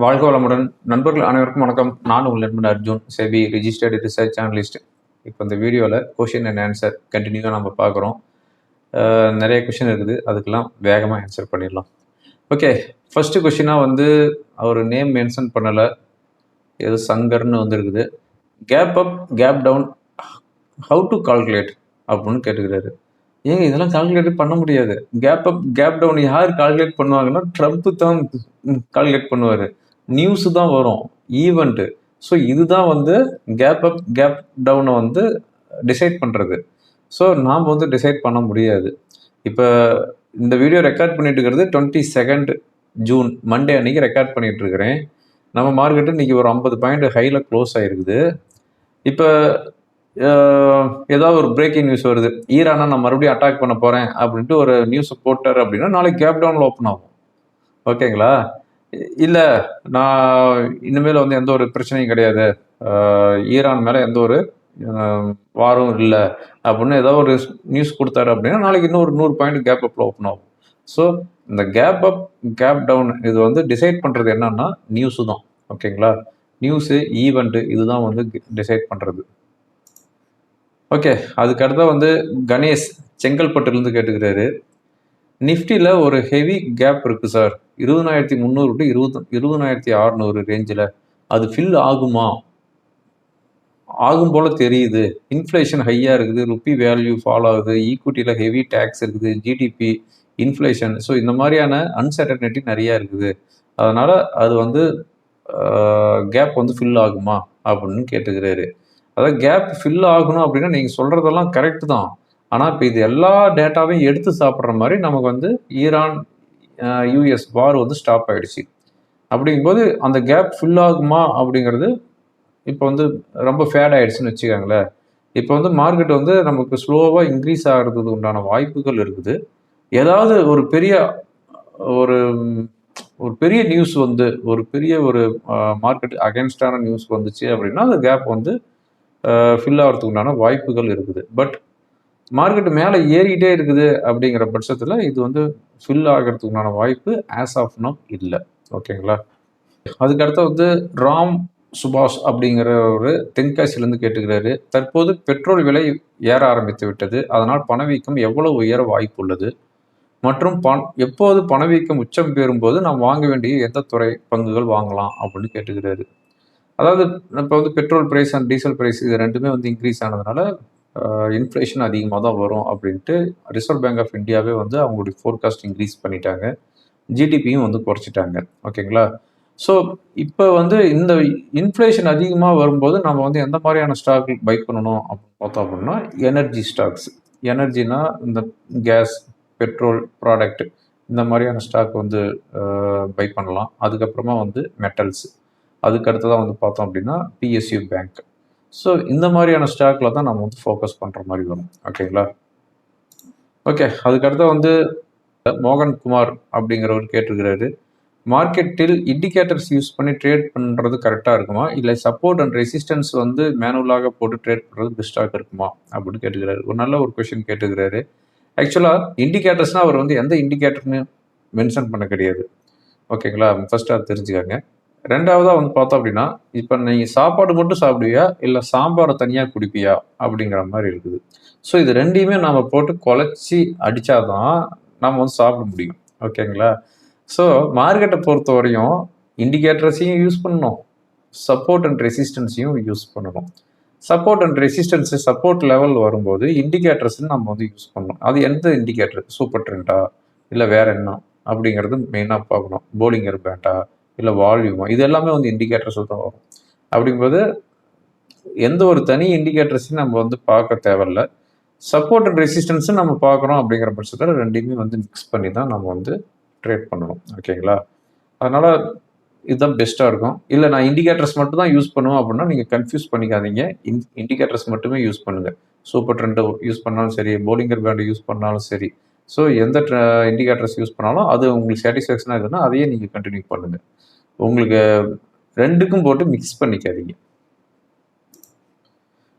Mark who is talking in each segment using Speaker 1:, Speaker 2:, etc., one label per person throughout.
Speaker 1: வாழ்க வளமுடன். நண்பர்கள் அனைவருக்கும் வணக்கம். நான் உங்கள் நண்பன் Arjun, SEBI registered research analyst. இப்போ இந்த வீடியோவில் கொஷின் அண்ட் ஆன்சர் கண்டினியூவாக நம்ம பார்க்குறோம். நிறைய கொஷின் இருக்குது, அதுக்கெல்லாம் வேகமாக ஆன்சர் பண்ணிடலாம். ஓகே, ஃபஸ்ட்டு கொஷினாக வந்து அவர் நேம் மென்ஷன் பண்ணலை, ஏதோ சங்கர்னு வந்துருக்குது. Cap up cap down how to calculate அப்படின்னு கேட்டுக்கிறாரு. ஏங்க இதெல்லாம் கால்குலேட் பண்ண முடியாது. கேப் அப் கேப் டவுன் யார் கால்குலேட் பண்ணுவாங்கன்னா ட்ரம்ப் தான் கால்குலேட் பண்ணுவார். நியூஸ் தான் வரும், ஈவெண்ட்டு. ஸோ இதுதான் வந்து கேப் அப் கேப் டவுனை வந்து டிசைட் பண்ணுறது. ஸோ நாம் வந்து டிசைட் பண்ண முடியாது. இப்போ இந்த வீடியோ ரெக்கார்ட் பண்ணிட்டு இருக்கிறது 22 ஜூன் மண்டே அன்னைக்கு ரெக்கார்ட் பண்ணிட்டு இருக்கிறேன். நம்ம மார்க்கெட்டு இன்னைக்கு ஒரு 50 பாயிண்ட் ஹையில் க்ளோஸ் ஆகிருக்குது. இப்போ ஏதாவது ஒரு பிரேக்கிங் நியூஸ் வருது, ஈரானை நான் மறுபடியும் அட்டாக் பண்ண போகிறேன் அப்படின்ட்டு ஒரு நியூஸை போட்டார் அப்படின்னா நாளைக்கு கேப் டவுனில் ஓப்பன் ஆகும். ஓகேங்களா? இல்லை நான் இனிமேல் வந்து எந்த ஒரு பிரச்சனையும் கிடையாது, ஈரான் மேலே எந்த ஒரு வாரும் இல்லை அப்படின்னு ஏதாவது ஒரு நியூஸ் கொடுத்தாரு அப்படின்னா நாளைக்கு இன்னும் ஒரு 100 பாயிண்ட் கேப் அப்பில் ஓப்பன் ஆகும். ஸோ இந்த கேப் அப் கேப் டவுன் இது வந்து டிசைட் பண்ணுறது என்னன்னா நியூஸு தான். ஓகேங்களா? நியூஸு ஈவெண்ட்டு இதுதான் வந்து டிசைட் பண்ணுறது. ஓகே, அதுக்கடுத்த வந்து கணேஷ் செங்கல்பட்டுலேருந்து கேட்டுக்கிறாரு. நிஃப்டியில் ஒரு ஹெவி கேப் இருக்குது சார், 20,300 டு 20,600 ரேஞ்சில். அது ஃபில் ஆகுமா? ஆகும் போல் தெரியுது. இன்ஃப்ளேஷன் ஹையாக இருக்குது, ருப்பி வேல்யூ ஃபாலோ ஆகுது, ஈக்விட்டியில் ஹெவி டேக்ஸ் இருக்குது, ஜிடிபி, இன்ஃப்ளேஷன். ஸோ இந்த மாதிரியான அன்சர்டனிட்டி நிறையா இருக்குது. அதனால் அது வந்து கேப் வந்து ஃபில் ஆகுமா அப்படின்னு கேட்டுக்கிறாரு. அதாவது கேப் ஃபில் ஆகணும் அப்படின்னா நீங்கள் சொல்கிறதெல்லாம் கரெக்டு தான். ஆனால் இப்போ இது எல்லா டேட்டாவையும் எடுத்து சாப்பிட்ற மாதிரி நமக்கு வந்து ஈரான் யூஎஸ் வார் வந்து ஸ்டாப் ஆகிடுச்சு. அப்படிங்கும்போது அந்த கேப் ஃபில் ஆகுமா அப்படிங்கிறது இப்போ வந்து ரொம்ப ஃபேட் ஆகிடுச்சுன்னு வச்சுக்கோங்களேன். இப்போ வந்து மார்க்கெட் வந்து நமக்கு ஸ்லோவாக இன்க்ரீஸ் ஆகிறதுக்கு உண்டான வாய்ப்புகள் இருக்குது. ஏதாவது ஒரு பெரிய ஒரு பெரிய நியூஸ் வந்து ஒரு பெரிய ஒரு மார்க்கெட் அகேன்ஸ்டான நியூஸ் வந்துச்சு அப்படின்னா அந்த கேப் வந்து ஃபில் ஆகிறதுக்கு உண்டான வாய்ப்புகள் இருக்குது. பட் மார்க்கெட் மேலே ஏறிக்கிட்டே இருக்குது அப்படிங்கிற பட்சத்தில் இது வந்து ஃபில் ஆகிறதுக்கு உண்டான வாய்ப்பு ஆஸ் ஆஃப் நோ இல்லை. ஓகேங்களா? அதுக்கடுத்து வந்து ராம் சுபாஷ் அப்படிங்கிற ஒரு தென்காசியிலேருந்து கேட்டுக்கிறாரு. தற்போது பெட்ரோல் விலை ஏற ஆரம்பித்து விட்டது, அதனால் பணவீக்கம் எவ்வளவு உயர வாய்ப்பு உள்ளது மற்றும் எப்போது பணவீக்கம் உச்சம் பெறும்போது நாம் வாங்க வேண்டிய எந்த துறை பங்குகள் வாங்கலாம் அப்படின்னு கேட்டுக்கிறாரு. அதாவது இப்போ வந்து petrol price and diesel price இது ரெண்டுமே வந்து இன்க்ரீஸ் ஆனதுனால இன்ஃப்ளேஷன் அதிகமாக தான் வரும் அப்படின்ட்டு ரிசர்வ் பேங்க் ஆஃப் இந்தியாவே வந்து அவங்களுடைய ஃபோர்காஸ்ட் இன்க்ரீஸ் பண்ணிட்டாங்க, ஜிடிபியும் வந்து குறைச்சிட்டாங்க. ஓகேங்களா? ஸோ இப்போ வந்து இந்த இன்ஃப்ளேஷன் அதிகமாக வரும்போது நம்ம வந்து எந்த மாதிரியான ஸ்டாக் பை பண்ணணும் அப்படின்னு பார்த்தோம் அப்படின்னா எனர்ஜி ஸ்டாக்ஸ். எனர்ஜினா இந்த கேஸ், பெட்ரோல் ப்ராடக்ட், இந்த மாதிரியான ஸ்டாக் வந்து பை பண்ணலாம். அதுக்கப்புறமா வந்து மெட்டல்ஸ், அதுக்கு அடுத்ததாக வந்து பார்த்தோம் அப்படின்னா பிஎஸ்யூ பேங்க். ஸோ இந்த மாதிரியான ஸ்டாக்கில் தான் நம்ம வந்து ஃபோக்கஸ் பண்ணுற மாதிரி வரும். ஓகேங்களா? ஓகே, அதுக்கடுத்த வந்து மோகன்குமார் அப்படிங்கிறவர் கேட்டிருக்கிறாரு. மார்க்கெட்டில் இண்டிகேட்டர்ஸ் யூஸ் பண்ணி ட்ரேட் பண்ணுறது கரெக்டாக இருக்குமா, இல்லை சப்போர்ட் அண்ட் ரெசிஸ்டன்ஸ் வந்து மேனுவலாக போட்டு ட்ரேட் பண்ணுறது பெஸ்ட்டாக இருக்குமா அப்படின்னு கேட்டுக்கிறாரு. ஒரு நல்ல ஒரு கொஷின் கேட்டுக்கிறாரு. ஆக்சுவலாக இண்டிகேட்டர்ஸ்னால் அவர் வந்து எந்த இண்டிகேட்டர்னு மென்ஷன் பண்ண கிடையாது. ஓகேங்களா? ஃபர்ஸ்ட் அது தெரிஞ்சுக்காங்க. ரெண்டாவதாக வந்து பார்த்தோம் அப்படின்னா இப்போ நீங்கள் சாப்பாடு மட்டும் சாப்பிடுவியா இல்லை சாம்பாரை தனியாக குடிப்பியா அப்படிங்கிற மாதிரி இருக்குது. ஸோ இது ரெண்டையுமே நம்ம போட்டு குழச்சி அடித்தாதான் நம்ம வந்து சாப்பிட முடியும். ஓகேங்களா? ஸோ மார்க்கெட்டை பொறுத்த வரையும் இண்டிகேட்டர்ஸையும் யூஸ் பண்ணணும், சப்போர்ட் அண்ட் ரெசிஸ்டன்ஸையும் யூஸ் பண்ணணும். Support and resistance support level வரும்போது இண்டிகேட்டர்ஸ்ன்னு நம்ம வந்து யூஸ் பண்ணணும். அது எந்த இண்டிகேட்டர், சூப்பர் ட்ரெண்டா இல்லை வேற என்ன அப்படிங்கிறது மெயினாக பார்க்கணும். போலிங்கர் பேண்டா இல்லை வால்யூமா, இது எல்லாமே வந்து இண்டிகேட்டர்ஸ் தான் வரும். அப்படிங்கும்போது எந்த ஒரு தனி இண்டிகேட்டர்ஸையும் நம்ம வந்து பார்க்க தேவையில்லை. சப்போர்ட் அண்ட் ரெசிஸ்டன்ஸும் நம்ம பார்க்குறோம் அப்படிங்கிற பட்சத்தில் ரெண்டையுமே வந்து மிக்ஸ் பண்ணி தான் நம்ம வந்து ட்ரேட் பண்ணணும். ஓகேங்களா? அதனால் இதுதான் பெஸ்ட்டாக இருக்கும். இல்லை நான் இண்டிகேட்டர்ஸ் மட்டும் தான் யூஸ் பண்ணுவேன் அப்படின்னா நீங்கள் கன்ஃபியூஸ் பண்ணிக்காதீங்க. இண்டிகேட்டர்ஸ் மட்டுமே யூஸ் பண்ணுங்கள். சூப்பர் ட்ரெண்டை யூஸ் பண்ணாலும் சரி, போலிங்கர் பேண்டை யூஸ் பண்ணாலும் சரி. ஸோ எந்த இண்டிகேட்டர்ஸ் யூஸ் பண்ணாலும் அது உங்களுக்கு சாட்டிஸ்ஃபேக்ஷனாக இருக்குதுன்னா அதையே நீங்கள் கண்டினியூ பண்ணுங்கள். உங்களுக்கு ரெண்டுக்கும் போட்டு மிக்ஸ் பண்ணிக்காதீங்க.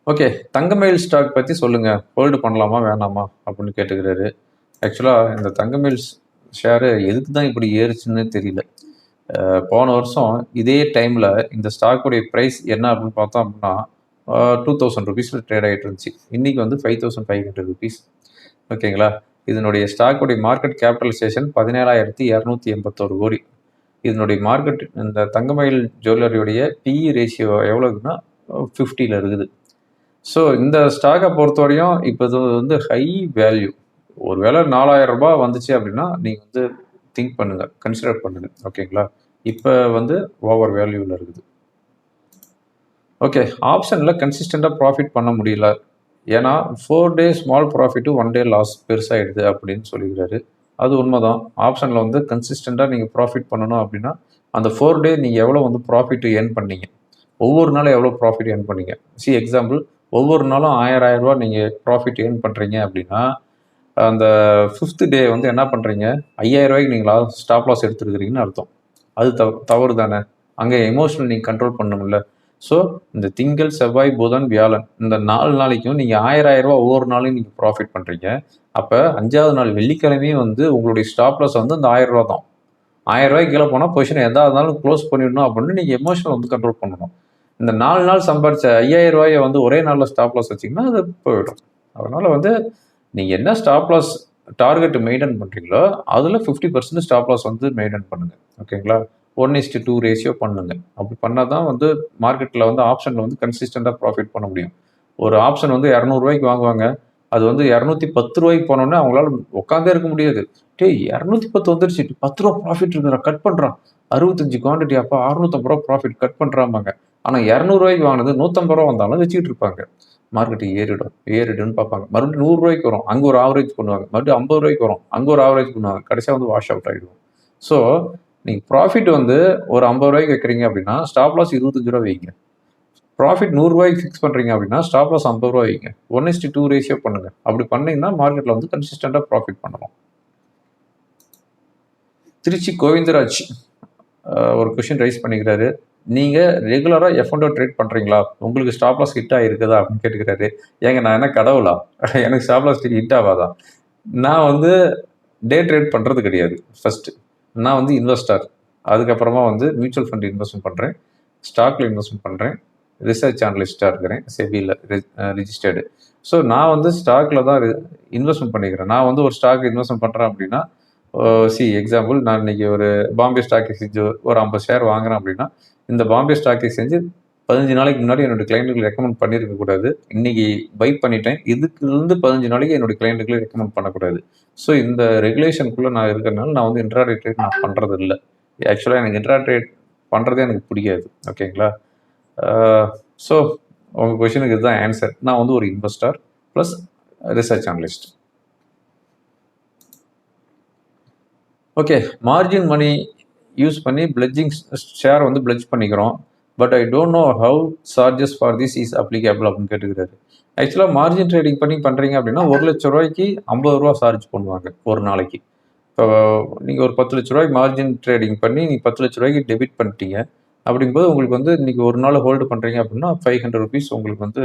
Speaker 1: ஓகே, தங்கமயில் ஸ்டாக் பற்றி சொல்லுங்கள், ஹோல்டு பண்ணலாமா வேணாமா அப்படின்னு கேட்டுக்கிறாரு. ஆக்சுவலாக இந்த தங்கமயில் ஷேரு எதுக்கு தான் இப்படி ஏறுச்சுன்னு தெரியல. போன வருஷம் இதே டைமில் இந்த ஸ்டாக்குடைய ப்ரைஸ் என்ன அப்படின்னு பார்த்தோம் அப்படின்னா 2000 ருபீஸில் ட்ரேட் ஆகிட்டு இருந்துச்சு. இன்றைக்கி வந்து 5500 ருபீஸ். ஓகேங்களா? இதனுடைய ஸ்டாக்குடைய மார்க்கெட் கேபிட்டலைசேஷன் 17,281 கோடி. இதனுடைய மார்க்கெட் இந்த தங்கமயில் ஜுவல்லரியுடைய பிஇ ரேஷியோ எவ்வளோக்குன்னா 50ல் இருக்குது. ஸோ இந்த ஸ்டாக்கை பொறுத்தவரையும் இப்போ இது வந்து ஹை வேல்யூ. ஒரு வேளை 4000 ரூபாய் வந்துச்சு அப்படின்னா நீங்கள் வந்து திங்க் பண்ணுங்கள், கன்சிடர் பண்ணுங்கள். ஓகேங்களா? இப்போ வந்து ஓவர் வேல்யூவில் இருக்குது. ஓகே, ஆப்ஷனில் கன்சிஸ்டண்ட்டாக ப்ராஃபிட் பண்ண முடியல. ஏன்னா 4 டே ஸ்மால் ப்ராஃபிட்டு 1 டே லாஸ் பெருசாகிடுது அப்படின்னு சொல்லிக்கிறாரு. அது உண்மைதான். ஆப்ஷனில் வந்து கன்சிஸ்டண்ட்டாக நீங்கள் ப்ராஃபிட் பண்ணணும் அப்படின்னா அந்த 4 டே நீங்கள் எவ்வளோ வந்து ப்ராஃபிட் ஏர்ன் பண்ணீங்க, ஒவ்வொரு நாளும் எவ்வளோ ப்ராஃபிட் ஏர்ன் பண்ணீங்க. எக்ஸாம்பிள், ஒவ்வொரு நாளும் 1000 ரூபா நீங்கள் ப்ராஃபிட் ஏர்ன் பண்ணுறீங்க அப்படின்னா அந்த 5th டே வந்து என்ன பண்ணுறீங்க, 5000 ரூபாய்க்கு நீங்கள் ஸ்டாப் லாஸ் எடுத்துருக்கிறீங்கன்னு அர்த்தம். அது தவறு தானே. அங்கே எமோஷனல் நீங்கள் கண்ட்ரோல் பண்ணணும்ல. ஸோ இந்த திங்கள், செவ்வாய், புதன், வியாழன் இந்த 4 நாளைக்கும் நீங்கள் 1000 ரூபா ஒவ்வொரு நாளையும் நீங்கள் ப்ராஃபிட் பண்ணுறீங்க. அப்போ 5வது நாள் வெள்ளிக்கிழமையும் வந்து உங்களுடைய ஸ்டாப் லாஸ் வந்து அந்த 1000 ரூபா தான். 1000 ரூபாய்க்கு கீழே போனால் பொசிஷன் எதாக இருந்தாலும் க்ளோஸ் பண்ணிடணும் அப்படின்னு நீங்கள் எமோஷனல் வந்து கண்ட்ரோல் பண்ணணும். இந்த 4 நாள் சம்பாரிச்ச 5000 ரூபாயை வந்து ஒரே நாளில் ஸ்டாப் லாஸ் வச்சிங்கன்னா அது போயிடும். அதனால் வந்து நீங்கள் என்ன ஸ்டாப் லாஸ் டார்கெட் மெயின்டைன் பண்ணுறீங்களோ அதில் 50% ஸ்டாப் லாஸ் வந்து மெயின்டைன் பண்ணுங்கள். ஓகேங்களா? 1:2 ரேஷியோ பண்ணுங்க. அப்படி பண்ணால் தான் வந்து மார்க்கெட்டில் வந்து ஆப்ஷனில் வந்து கன்சிஸ்டண்ட்டாக ப்ராஃபிட் பண்ண முடியும். ஒரு ஆப்ஷன் வந்து 200 ரூபாய்க்கு வாங்குவாங்க. அது வந்து 210 ரூபாய்க்கு போனோன்னே அவங்களால உட்காந்தே இருக்க முடியாது. 210 வந்துருச்சு, 10 ரூபா ப்ராஃபிட் இருக்குறா, கட் பண்ணுறான். 65 குவான்டிட்டி, அப்போ 650 ரூபா ப்ராஃபிட் கட் பண்ணுறாம்பாங்க. ஆனால் 200 ரூபாய்க்கு வாங்கினது 150 ரூபா வந்தாலும் வச்சுக்கிட்டு இருப்பாங்க. மார்க்கெட்டு ஏறிடுன்னு பார்ப்பாங்க. மறுபடியும் 100 ரூபாய்க்கு வரும், அங்கே ஒரு ஆவரேஜ் பண்ணுவாங்க. மறுபடியும் 50 ரூபாய்க்கு வரும், அங்கே ஒரு ஆவரேஜ் பண்ணுவாங்க. கடைசியாக வந்து வாஷ் அவுட் ஆகிடும். ஸோ நீங்கள் ப்ராஃபிட் வந்து ஒரு 50 ரூபாய்க்கு வைக்கிறீங்க அப்படின்னா ஸ்டாப் லாஸ் 25 ரூபா வைங்க. ப்ராஃபிட் 100 ரூபாய்க்கு ஃபிக்ஸ் பண்ணுறீங்க அப்படின்னா ஸ்டாப் லாஸ் 50 ரூபா வைங்க. 1:2 ரேஷியோ பண்ணுங்கள். அப்படி பண்ணிங்கன்னா மார்க்கெட்டில் வந்து கன்சிஸ்டண்ட்டாக ப்ராஃபிட் பண்ணலாம். திருச்சி கோவிந்தராஜ் ஒரு கொஷின் ரைஸ் பண்ணிக்கிறாரு. நீங்கள் ரெகுலராக F&O ட்ரேட் பண்ணுறீங்களா? உங்களுக்கு ஸ்டாப் லாஸ் ஹிட் ஆகிருக்குதா அப்படின்னு கேட்டுக்கிறாரு. ஏங்க நான் என்ன கடவுளா? எனக்கு ஸ்டாப் லாஸ் ஹிட் ஆகாதா? நான் வந்து டே ட்ரேட் பண்ணுறது கிடையாது. ஃபஸ்ட்டு நான் வந்து இன்வெஸ்டர். அதுக்கப்புறமா வந்து மியூச்சுவல் ஃபண்ட் இன்வெஸ்ட்மெண்ட் பண்ணுறேன், ஸ்டாக்கில் இன்வெஸ்ட்மெண்ட் பண்ணுறேன், ரிசர்ச் அனலிஸ்ட்டாக இருக்கிறேன், செபியில் ரிஜிஸ்டர்டு. ஸோ நான் வந்து ஸ்டாக்கில் தான் இன்வெஸ்ட்மெண்ட் பண்ணிக்கிறேன். நான் வந்து ஒரு ஸ்டாக் இன்வெஸ்ட்மெண்ட் பண்ணுறேன் அப்படின்னா எக்ஸாம்பிள், நான் இன்றைக்கி ஒரு பாம்பே ஸ்டாக் எக்ஸ்சேஞ்சு ஒரு 50 ஷேர் வாங்குறேன் அப்படின்னா இந்த பாம்பே ஸ்டாக் எக்ஸ்சேஞ்சு 15 நாளைக்கு முன்னாடி என்னோடய கிளைண்ட்டுக்கு ரெக்கமெண்ட் பண்ணியிருக்கக்கூடாது. இன்றைக்கி பை பண்ணிட்டேன், இதுக்குலேருந்து 15 நாளைக்கு என்னோடய கிளைண்ட்டுக்கு ரெக்கமெண்ட் பண்ணக்கூடாது. ஸோ இந்த ரெகுலேஷனுக்குள்ளே நான் இருக்கிறனால நான் வந்து இன்ட்ராடே ட்ரேட் நான் பண்ணுறது இல்லை. ஆக்சுவலாக எனக்கு இன்ட்ரா ட்ரேட் பண்ணுறதே எனக்கு பிடிக்காது. ஓகேங்களா? ஸோ உங்கள் கொஷனுக்கு இதுதான் ஆன்சர். நான் வந்து ஒரு investor plus research analyst. Okay, margin money use பண்ணி பிளட்ஜிங் ஷேர் வந்து பிளட்ஜ் பண்ணிக்கிறோம். But I don't know how charges for this is applicable அப்படின்னு கேட்டுக்கிறாரு. ஆக்சுவலாக மார்ஜின் ட்ரேடிங் பண்ணுறீங்க அப்படின்னா 1 லட்ச ரூபாய்க்கு 50 ரூபா சார்ஜ் பண்ணுவாங்க ஒரு நாளைக்கு. இப்போ நீங்கள் ஒரு 10 லட்ச ரூபாய்க்கு மார்ஜின் ட்ரேடிங் பண்ணி நீங்கள் 10 லட்ச ரூபாய்க்கு டெபிட் பண்ணிட்டீங்க அப்படிங்கும்போது உங்களுக்கு வந்து இன்றைக்கி ஒரு நாள் ஹோல்டு பண்ணுறீங்க அப்படின்னா 500 ருபீஸ் உங்களுக்கு வந்து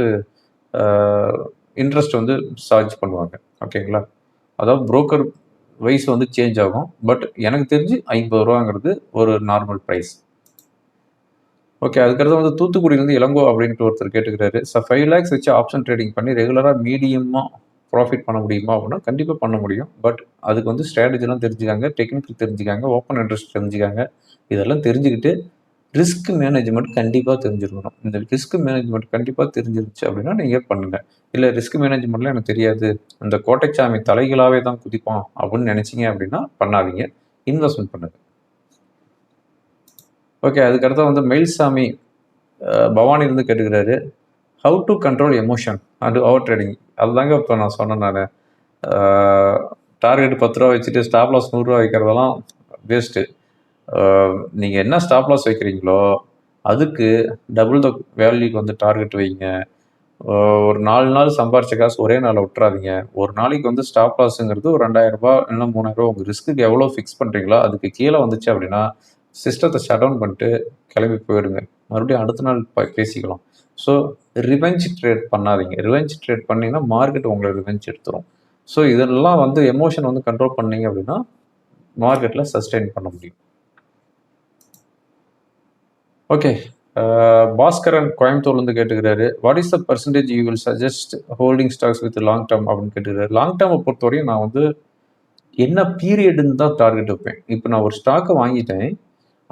Speaker 1: இன்ட்ரெஸ்ட் வந்து சார்ஜ் பண்ணுவாங்க. ஓகேங்களா? அதாவது புரோக்கர் வைஸ் வந்து சேஞ்ச் ஆகும். பட் எனக்கு தெரிஞ்சு 50 ரூபாங்கிறது ஒரு நார்மல் ப்ரைஸ். ஓகே, அதுக்கடுத்து வந்து தூத்துக்குடியிலேருந்து இளங்கோ அப்படின்ட்டு ஒருத்தர் கேட்டுக்கிறாரு. 5 lakhs வச்சு ஆப்ஷன் ட்ரேடிங் பண்ணி ரெகுலராக மீடியமாக ப்ராஃபிட் பண்ண முடியுமா அப்படின்னா கண்டிப்பாக பண்ண முடியும். பட் அதுக்கு வந்து ஸ்ட்ராட்டஜிலாம் தெரிஞ்சுக்காங்க, டெக்னிக்கல் தெரிஞ்சுக்காங்க, ஓப்பன் இன்ட்ரெஸ்ட் தெரிஞ்சுக்காங்க. இதெல்லாம் தெரிஞ்சுக்கிட்டு ரிஸ்க் மேனேஜ்மெண்ட் கண்டிப்பாக தெரிஞ்சிருக்கணும். இந்த ரிஸ்க் மேனேஜ்மெண்ட் கண்டிப்பாக தெரிஞ்சிருச்சு அப்படின்னா நீங்கள் பண்ணுங்கள். இல்லை ரிஸ்க் மேனேஜ்மெண்ட்லாம் எனக்கு தெரியாது, அந்த கோட்டைச்சாமி தலைகளாகவே தான் குதிப்பான் அப்படின்னு நினச்சிங்க அப்படின்னா பண்ணாதீங்க, இன்வெஸ்ட்மெண்ட் பண்ணுங்கள். ஓகே, அதுக்கடுத்து வந்து மயில்சாமி பவானிலேருந்து கேட்டுக்கிறாரு. How to control emotion and over trading. அதுதாங்க இப்போ நான் சொன்னேன். நான் டார்கெட் 10 ரூபா வச்சுட்டு ஸ்டாப் லாஸ் 100 ரூபா வைக்கிறதெல்லாம் வேஸ்ட்டு. நீங்கள் என்ன ஸ்டாப் லாஸ் வைக்கிறீங்களோ அதுக்கு டபுள் த வேல்யூக்கு வந்து டார்கெட் வைங்க. ஒரு 4 நாள் சம்பாரிச்ச காசு ஒரே நாளில் விட்டுறாதீங்க. ஒரு நாளைக்கு வந்து ஸ்டாப் லாஸுங்கிறது ஒரு 2000 ரூபா இல்லைன்னா 3000 ரூபா உங்கள் ரிஸ்க்குக்கு எவ்வளோ ஃபிக்ஸ் பண்ணுறீங்களோ அதுக்கு கீழே வந்துச்சு அப்படின்னா சிஸ்டத்தை ஷட் டவுன் பண்ணிட்டு கிளம்பி போயிடுங்க. மறுபடியும் அடுத்த நாள் பேசிக்கலாம். ஸோ ரிவெஞ்ச் ட்ரேட் பண்ணாதீங்க. ரிவெஞ்ச் ட்ரேட் பண்ணிங்கன்னா மார்க்கெட் உங்களை ரிவெஞ்ச் எடுத்துரும். ஸோ இதெல்லாம் வந்து எமோஷன் வந்து கண்ட்ரோல் பண்ணீங்க அப்படின்னா மார்க்கெட்டில் சஸ்டெயின் பண்ண முடியும். ஓகே. பாஸ்கரன் கோயம்புத்தூர்லேருந்து கேட்டுக்கிறாரு. What is the percentage you will suggest holding stocks with long term அப்படின்னு கேட்டுக்கிறாரு. லாங் டேர்மை பொறுத்தவரையும் நான் வந்து என்ன பீரியடுன்னு தான் டார்கெட் வைப்பேன். இப்போ நான் ஒரு ஸ்டாக்கை வாங்கிட்டேன்.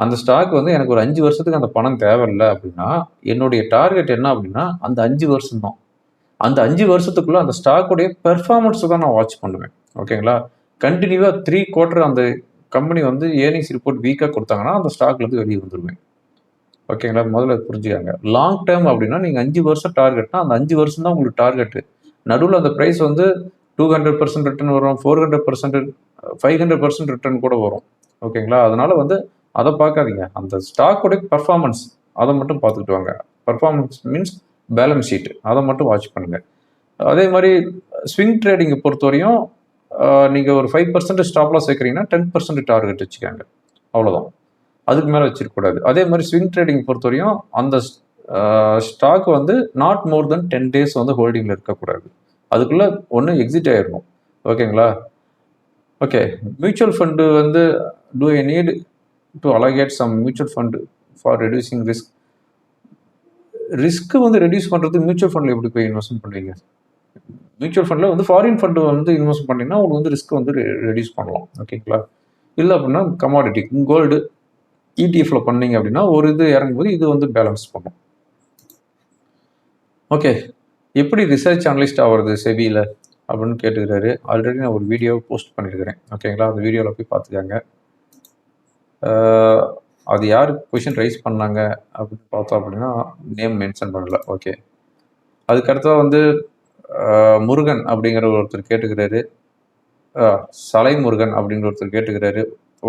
Speaker 1: அந்த ஸ்டாக் வந்து எனக்கு ஒரு 5 வருஷத்துக்கு அந்த பணம் தேவையில்ல அப்படின்னா, என்னுடைய டார்கெட் என்ன அப்படின்னா, அந்த 5 வருஷம் தான். அந்த 5 வருஷத்துக்குள்ள அந்த ஸ்டாக்குடைய பெர்ஃபார்மன்ஸை தான் நான் வாட்ச் பண்ணுவேன். ஓகேங்களா? கன்டினியூவா 3 குவார்ட்டர் அந்த கம்பெனி வந்து ஏர்னிங்ஸ் ரிப்போர்ட் வீக்கா குடுத்தாங்கன்னா, அந்த ஸ்டாக்லேருந்து வெளிய வந்துருவேன். ஓகேங்களா? முதல்ல அத புரிஞ்சுக்கங்க. லாங் டெர்ம் அப்படின்னா, நீங்க 5 வருஷம் டார்கெட்னா, அந்த 5 வருஷம் தான் உங்களுக்கு டார்கெட்டு. நடுவுல அந்த பிரைஸ் வந்து 200% ரிட்டர்ன் வரும், 400%, 500% ரிட்டர்ன் கூட வரும். ஓகேங்களா? அதனால வந்து அத பார்க்காதீங்க. அந்த ஸ்டாக்கோட பெர்ஃபார்மன்ஸ் அத மட்டும் பார்த்துக்கிட்டு வாங்க. பெர்ஃபார்மன்ஸ் மீன்ஸ் பேலன்ஸ் ஷீட் அத மட்டும் வாட்ச் பண்ணுங்க. அதே மாரி ஸ்விங் ட்ரேடிங்க பொறுத்தவரையும், நீங்க ஒரு 5% ஸ்டாப் லாஸ் வைக்கிறீங்கன்னா, 10% டார்கெட் வச்சுக்கங்க. அவ்வளோதான். அதுக்கு மேல வச்சிருக்கக்கூடாது. அதே மாரி ஸ்விங் ட்ரேடிங் பொறுத்தவரையும், அந்த ஸ்டாக் வந்து நாட் மோர் தென் 10 டேஸ் வந்து ஹோல்டிங்ல இருக்கக்கூடாது. அதுக்குள்ள ஒண்ணு எக்ஸிட் ஆயிரணும். ஓகேங்களா? ஓகே. மியூச்சுவல் ஃபண்ட் வந்து do I need to allocate some mutual fund for reducing risk? Risk வந்து ரெடியூஸ் பண்றதுக்கு மியூச்சுவல் ஃபண்ட்ல எப்படி போய் இன்வெஸ்ட்மென்ட் பண்ணுவீங்க? மியூச்சுவல் ஃபண்ட்ல வந்து ஃபாரின் ஃபண்ட் வந்து இன்வெஸ்ட் பண்ணீங்கன்னா, உங்களுக்கு வந்து ரிஸ்க் வந்து ரெடியூஸ் பண்ணலாம். ஓகேங்களா? இல்ல அப்படின்னா கமாடிட்டி, கோல்டு, இடிஎஃப்ல பண்ணீங்க அப்படின்னா, ஒரு இது இறங்கும்போது இது வந்து பேலன்ஸ் பண்ணும். ஓகே. எப்படி ரிசர்ச் அனலிஸ்ட் ஆவறது செபில அப்படின்னு கேட்டுக்கிறாரு. ஆல்ரெடி நான் ஒரு வீடியோ போஸ்ட் பண்ணியிருக்கிறேன். ஓகேங்களா? அந்த வீடியோவில் போய் பார்த்துக்கங்க. அது யார் கொஷின் ரைஸ் பண்ணாங்க அப்படின்னு பார்த்தோம் அப்படின்னா, நேம் மென்ஷன் பண்ணல. ஓகே. அதுக்கடுத்தா வந்து முருகன் அப்படிங்கிற ஒருத்தர் கேட்டுக்கிறாரு. சலை முருகன் அப்படிங்கிற ஒருத்தர் கேட்டுக்கிறாரு.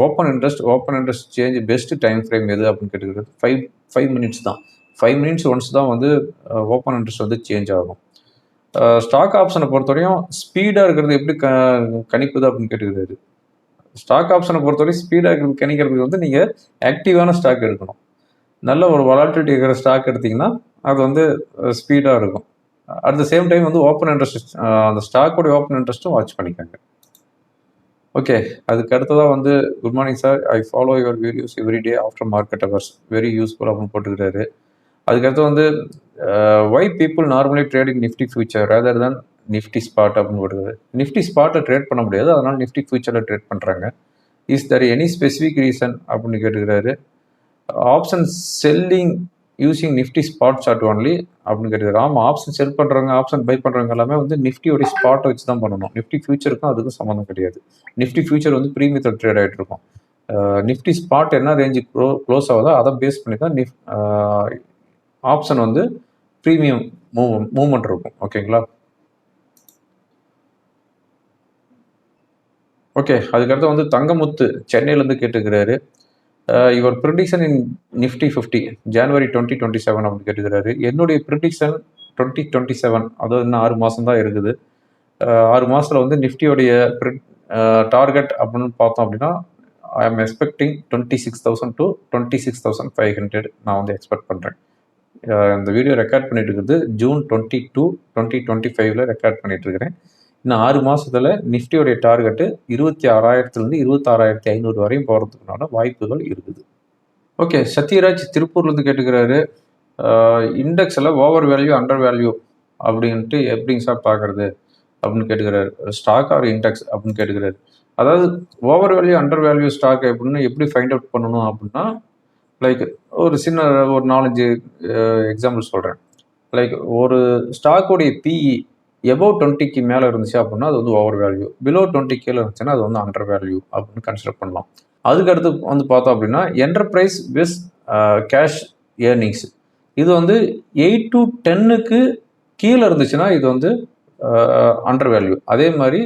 Speaker 1: Open interest change best time frame எது அப்படின்னு கேட்டுக்கிறாரு. 5 மினிட்ஸ் தான். 5 மினிட்ஸ் ஒன்ஸ் தான் வந்து ஓப்பன் இன்ட்ரெஸ்ட் வந்து சேஞ்ச் ஆகும். ஸ்டாக் ஆப்ஷனை பொறுத்தவரையும் ஸ்பீடாக இருக்கிறது எப்படி கணிப்புது அப்படின்னு கேட்டுக்கிறாரு. ஸ்டாக் ஆப்ஷனை பொறுத்தவரையும் ஸ்பீடாக இருக்கிறது கணிக்கிறதுக்கு வந்து நீங்கள் ஆக்டிவான ஸ்டாக் எடுக்கணும். நல்ல ஒரு வொலாட்டிலிட்டி இருக்கிற ஸ்டாக் எடுத்தீங்கன்னா அது வந்து ஸ்பீடாக இருக்கும். அட் த சேம் டைம் வந்து ஓப்பன் இன்ட்ரெஸ்ட் அந்த ஸ்டாக்கோடைய ஓப்பன் இன்ட்ரெஸ்ட்டும் வாட்ச் பண்ணிக்கோங்க. ஓகே. அதுக்கு அடுத்ததாக வந்து good morning sir, I follow your videos every day after market hours, very useful அப்படின்னு போட்டுக்கிறாரு. அதுக்கடுத்து வந்து Y people normally trading Nifty future rather than Nifty spot அப்படின்னு போட்டுக்கிறாரு. நிஃப்டி ஸ்பாட்டை ட்ரேட் பண்ண முடியாது, அதனால நிஃப்டி ஃபியூச்சரில் ட்ரேட் பண்ணுறாங்க. Is there any specific reason அப்படின்னு கேட்டுக்கிறாரு. Option selling using Nifty spot chart only அப்படின்னு கேட்டுக்கிறாரு. ஆமாம், ஆப்ஷன் செல் பண்ணுறவங்க, ஆப்ஷன் பை பண்ணுறவங்க எல்லாமே வந்து நிஃப்டியோடைய ஸ்பாட்டை வச்சு தான் பண்ணணும். நிஃப்டி ஃபியூச்சருக்கும் அதுக்கும் சம்மந்தம் கிடையாது. நிஃப்டி ஃபியூச்சர் வந்து ப்ரீமியத்தில் ட்ரேட் ஆகிட்டு இருக்கும். நிஃப்டி ஸ்பாட் என்ன ரேஞ்சுக்கு க்ளோஸ் ஆகுதோ அதை பேஸ் பண்ணி தான் ஆப்ஷன் வந்து ப்ரீமியம் மூவ்மெண்ட் இருக்கும். ஓகேங்களா? ஓகே. அதுக்கடுத்து வந்து தங்கமுத்து சென்னையிலேருந்து கேட்டுக்கிறாரு. யுவர் ப்ரிடிக்ஷன் இன் நிஃப்டி 50 ஜனவரி 2027 அப்படின்னு கேட்டுக்கிறாரு. என்னுடைய ப்ரிடிக்ஷன் 2027, அதாவது இன்னும் 6 மாதம் தான் இருக்குது. 6 மாதத்தில் வந்து நிஃப்டியோடைய டார்கெட் அப்படின்னு பார்த்தோம் அப்படின்னா, ஐ எம் எக்ஸ்பெக்டிங் 26,000 to 26,500 நான் வந்து எக்ஸ்பெக்ட் பண்ணுறேன். இந்த வீடியோ ரெக்கார்ட் பண்ணிட்டு இருக்குது ஜூன் 22, 2025 ரெக்கார்ட் பண்ணிட்டு இருக்கிறேன். இன்னும் 6 மாதத்தில் நிஃப்டியோடைய டார்கெட்டு 26,000 26,500 வரையும் போகிறதுக்குனால வாய்ப்புகள் இருக்குது. ஓகே. சத்யராஜ் திருப்பூர்லேருந்து கேட்டுக்கிறாரு. இண்டெக்ஸில் ஓவர் வேல்யூ அண்டர் வேல்யூ அப்படின்ட்டு எப்படிங்க சார் பார்க்குறது அப்படின்னு கேட்டுக்கிறாரு. ஸ்டாக் ஆர் இண்டெக்ஸ் அப்படின்னு கேட்டுக்கிறாரு. அதாவது over value under value stock அப்படின்னு எப்படி ஃபைண்ட் அவுட் பண்ணணும் அப்படின்னா, லைக் ஒரு சின்ன ஒரு 4-5 எக்ஸாம்பிள் சொல்கிறேன். லைக் ஒரு ஸ்டாக்கோடைய பிஇ எபோவ் 20க்கு மேலே இருந்துச்சு அப்படின்னா அது வந்து ஓவர் வேல்யூ, பிலோ 20 கீழே இருந்துச்சுன்னா அது வந்து அண்டர் வேல்யூ அப்படின்னு கன்சிடர் பண்ணலாம். அதுக்கடுத்து வந்து பார்த்தோம் அப்படின்னா என்டர்பிரைஸ் விஸ் கேஷ் ஏர்னிங்ஸ், இது வந்து 8 to 10க்கு கீழே இருந்துச்சுன்னா இது வந்து அண்டர் வேல்யூ. அதே மாதிரி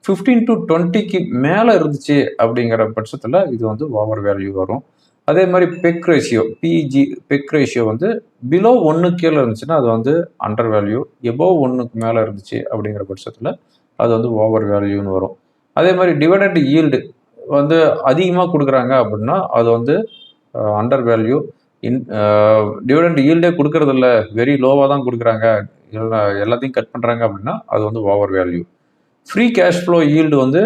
Speaker 1: 15 to 20க்கு மேலே இருந்துச்சு அப்படிங்கிற பட்சத்தில் இது வந்து ஓவர் வேல்யூ வரும். அதே மாதிரி peg ratio, P E G peg ratio வந்து பிலோ 1 கீழே இருந்துச்சுன்னா அது வந்து அண்டர் வேல்யூ, எபோவ் 1க்கு மேலே இருந்துச்சு அப்படிங்கிற பட்சத்தில் அது வந்து ஓவர் வேல்யூன்னு வரும். அதே மாதிரி டிவிடெண்ட் ஈல்டு வந்து அதிகமாக கொடுக்குறாங்க அப்படின்னா அது வந்து அண்டர் வேல்யூ. டிவிடெண்ட் ஈல்டே கொடுக்கறதில்ல, வெரி லோவாக தான் கொடுக்குறாங்க, எல்லாத்தையும் கட் பண்ணுறாங்க அப்படின்னா அது வந்து over value. Free cash flow yield வந்து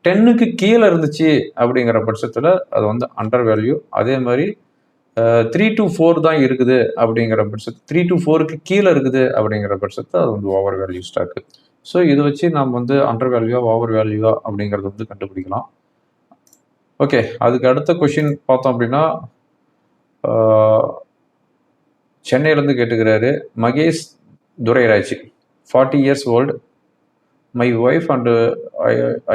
Speaker 1: 10க்கு கீழே இருந்துச்சு அப்படிங்கிற பட்சத்தில் அது வந்து அண்டர் வேல்யூ. அதே மாதிரி 3 to 4 தான் இருக்குது அப்படிங்கிற பட்சத்து 3 to 4க்கு கீழே இருக்குது அப்படிங்கிற பட்சத்தை அது வந்து ஓவர் வேல்யூ ஸ்டாக்கு. ஸோ இதை வச்சு நாம் வந்து அண்டர் வேல்யூவா ஓவர் வேல்யூவா அப்படிங்கிறது வந்து கண்டுபிடிக்கலாம். ஓகே, அதுக்கு அடுத்த கொஷின் பார்த்தோம் அப்படின்னா சென்னையிலேருந்து கேட்டுக்கிறாரு Mahesh Durairaj, 40 years old. My wife and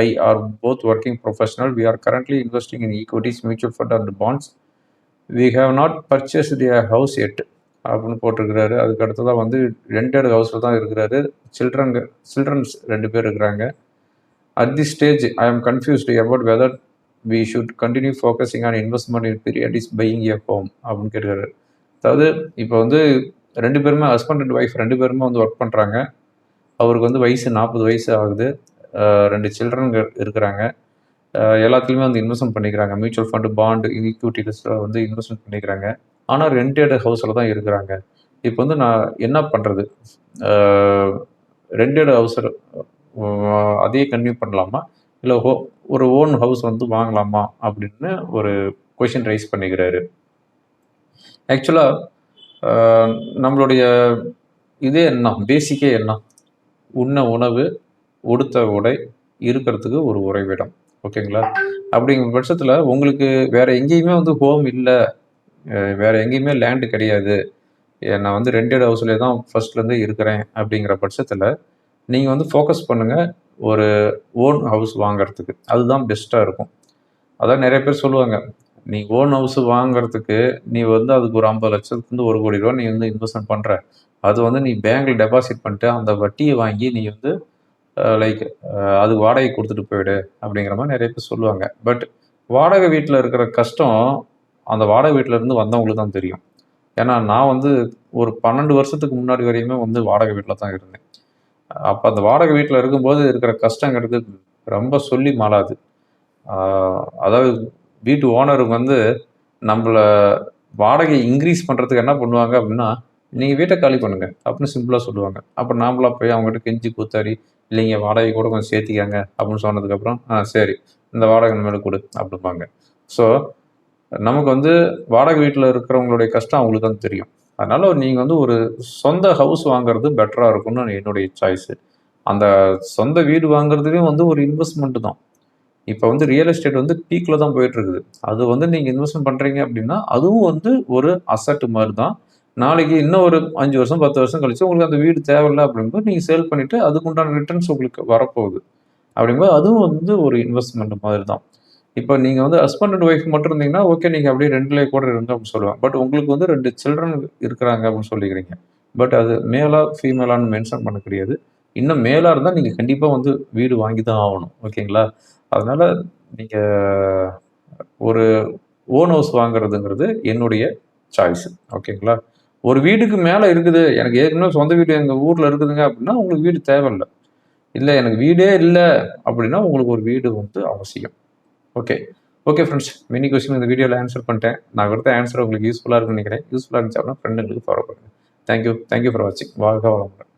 Speaker 1: I are both working professional. We are currently investing in equities, mutual fund and bonds. We have not purchased a house yet அப்படின்னு போட்டிருக்கிறாரு. அதுக்கு அடுத்ததாக வந்து ரெண்டட் ஹவுஸில் தான் இருக்கிறாரு. சில்ட்ரன்ஸ் 2 பேர் இருக்கிறாங்க. At the stage I am confused about whether we should continue focusing on investment in period is buying a home அப்படின்னு கேட்குறாரு. அதாவது இப்போ வந்து 2 பேருமே ஹஸ்பண்ட் அண்ட் ஒய்ஃப் 2 பேருமே வந்து ஒர்க் பண்ணுறாங்க. அவருக்கு வந்து வயசு 40 வயசு ஆகுது. 2 சில்ட்ரன் இருக்கிறாங்க. எல்லாத்துலேயுமே வந்து இன்வெஸ்ட்மெண்ட் பண்ணிக்கிறாங்க. மியூச்சுவல் ஃபண்டு, பாண்டு, ஈக்விட்டிஸில் வந்து இன்வெஸ்ட்மெண்ட் பண்ணிக்கிறாங்க. ஆனால் ரெண்டட் ஹவுஸில் தான் இருக்கிறாங்க. இப்போ வந்து நான் என்ன பண்ணுறது? ரெண்டட் ஹவுஸில் அதையே கன்டினியூ பண்ணலாமா, இல்லை ஒரு ஓன் ஹவுஸ் வந்து வாங்கலாமா அப்படின்னு ஒரு கொஷின் ரைஸ் பண்ணிக்கிறாரு. ஆக்சுவலாக நம்மளுடைய இதே என்ன, பேசிக்கே என்ன, உண்ண உணவு, உடுத்த உடை, இருக்கிறதுக்கு ஒரு உறைவிடம். ஓகேங்களா? அப்படிங்கிற பட்சத்தில் உங்களுக்கு வேறு எங்கேயுமே வந்து ஹோம் இல்லை, வேறு எங்கேயுமே லேண்டு கிடையாது, நான் வந்து ரெண்டட் ஹவுஸ்லேயே தான் ஃபர்ஸ்ட்லேருந்து இருக்கிறேன் அப்படிங்கிற பட்சத்தில் நீங்கள் வந்து ஃபோக்கஸ் பண்ணுங்கள் ஒரு ஓன் ஹவுஸ் வாங்கிறதுக்கு. அதுதான் பெஸ்ட்டாக இருக்கும். அதான் நிறைய பேர் சொல்லுவாங்க, நீ ஓன் ஹவுஸ் வாங்குறதுக்கு நீ வந்து அதுக்கு ஒரு 50 லட்சத்துலேருந்து 1 கோடி ரூபா நீ வந்து இன்வெஸ்ட்மெண்ட் பண்ணுற, அது வந்து நீ பேங்க்கில் டெபாசிட் பண்ணிட்டு அந்த வட்டியை வாங்கி நீ வந்து லைக் அது வாடகை கொடுத்துட்டு போயிடு அப்படிங்கிற மாதிரி நிறைய பேர் சொல்லுவாங்க. பட் வாடகை வீட்டில் இருக்கிற கஷ்டம் அந்த வாடகை வீட்டில் இருந்து வந்தவங்களுக்கு தான் தெரியும். ஏன்னா நான் வந்து ஒரு 12 வருஷத்துக்கு முன்னாடி வரையுமே வந்து வாடகை வீட்டில் தான் இருந்தேன். அப்போ அந்த வாடகை வீட்டில் இருக்கும்போது இருக்கிற கஷ்டங்கிறது ரொம்ப சொல்லி மாளாது. அதாவது வீட்டு ஓனருக்கு வந்து நம்மளை வாடகை இன்க்ரீஸ் பண்ணுறதுக்கு என்ன பண்ணுவாங்க அப்படின்னா, நீங்கள் வீட்டை காலி பண்ணுங்க அப்படின்னு சிம்பிளாக சொல்லுவாங்க. அப்புறம் நாமளா போய் அவங்ககிட்ட கெஞ்சி கூத்தாடி, இல்லைங்க வாடகை கூட கொஞ்சம் சேர்த்திக்காங்க அப்படின்னு சொன்னதுக்கப்புறம், சரி இந்த வாடகை இனிமேல் கொடு அப்படிம்பாங்க. ஸோ நமக்கு வந்து வாடகை வீட்டில் இருக்கிறவங்களுடைய கஷ்டம் அவங்களுக்கு தான் தெரியும். அதனால நீங்கள் வந்து ஒரு சொந்த ஹவுஸ் வாங்குறது பெட்டராக இருக்கும்னு என்னுடைய சாய்ஸு. அந்த சொந்த வீடு வாங்குறதுலேயும் வந்து ஒரு இன்வெஸ்ட்மெண்ட்டு தான். இப்போ வந்து ரியல் எஸ்டேட் வந்து பீக்கில் தான் போயிட்டுருக்குது. அது வந்து நீங்கள் இன்வெஸ்ட்மெண்ட் பண்ணுறீங்க அப்படின்னா அதுவும் வந்து ஒரு அசட்டு மாதிரி தான். நாளைக்கு இன்னும் ஒரு 5 வருஷம் 10 வருஷம் கழிச்சு உங்களுக்கு அந்த வீடு தேவையில்லை அப்படிங்கும்போது நீங்கள் சேல் பண்ணிவிட்டு அதுக்குண்டான ரிட்டர்ன்ஸ் உங்களுக்கு வரப்போகுது. அப்படிங்கும்போது அதுவும் வந்து ஒரு இன்வெஸ்ட்மெண்ட் மாதிரி தான். இப்போ நீங்கள் வந்து ஹஸ்பண்ட் அண்ட் ஒய்ஃப் மட்டும் இருந்தீங்கன்னா ஓகே, நீங்கள் அப்படியே 2லேயே கூட இருங்க அப்படின்னு சொல்லுவேன். பட் உங்களுக்கு வந்து 2 சில்ட்ரன் இருக்கிறாங்க அப்படின்னு சொல்லிக்கிறீங்க. பட் அது மேலா ஃபீமேலான்னு மென்ஷன் பண்ண கிடையாது. இன்னும் மேலாக இருந்தால் நீங்கள் கண்டிப்பாக வந்து வீடு வாங்கி தான் ஆகணும். ஓகேங்களா? அதனால் நீங்கள் ஒரு ஓன் ஹவுஸ் வாங்குறதுங்கிறது என்னுடைய சாய்ஸு. ஓகேங்களா? ஒரு வீட்டுக்கு மேலே இருக்குது, எனக்கு ஏற்கனவே சொந்த வீடு எங்கள் ஊரில் இருக்குதுங்க அப்படின்னா உங்களுக்கு வீடு தேவையில்லை. இல்லை எனக்கு வீடே இல்லை அப்படின்னா உங்களுக்கு ஒரு வீடு வந்து அவசியம். Okay okay friends, mini question இந்த வீடியோவில் ஆன்சர் பண்ணிட்டேன். நான் கொடுத்த ஆன்சர் உங்களுக்கு யூஸ்ஃபுல்லாக இருக்குன்னு நினைக்கிறேன். யூஸ்ஃபுல்லாக இருந்துச்சு அப்படின்னா ஃப்ரெண்டுங்களுக்கு ஃபாலோ பண்ணுங்கள். தேங்க்யூ ஃபார் வாட்சிங். வாழ்க வளமுடன்.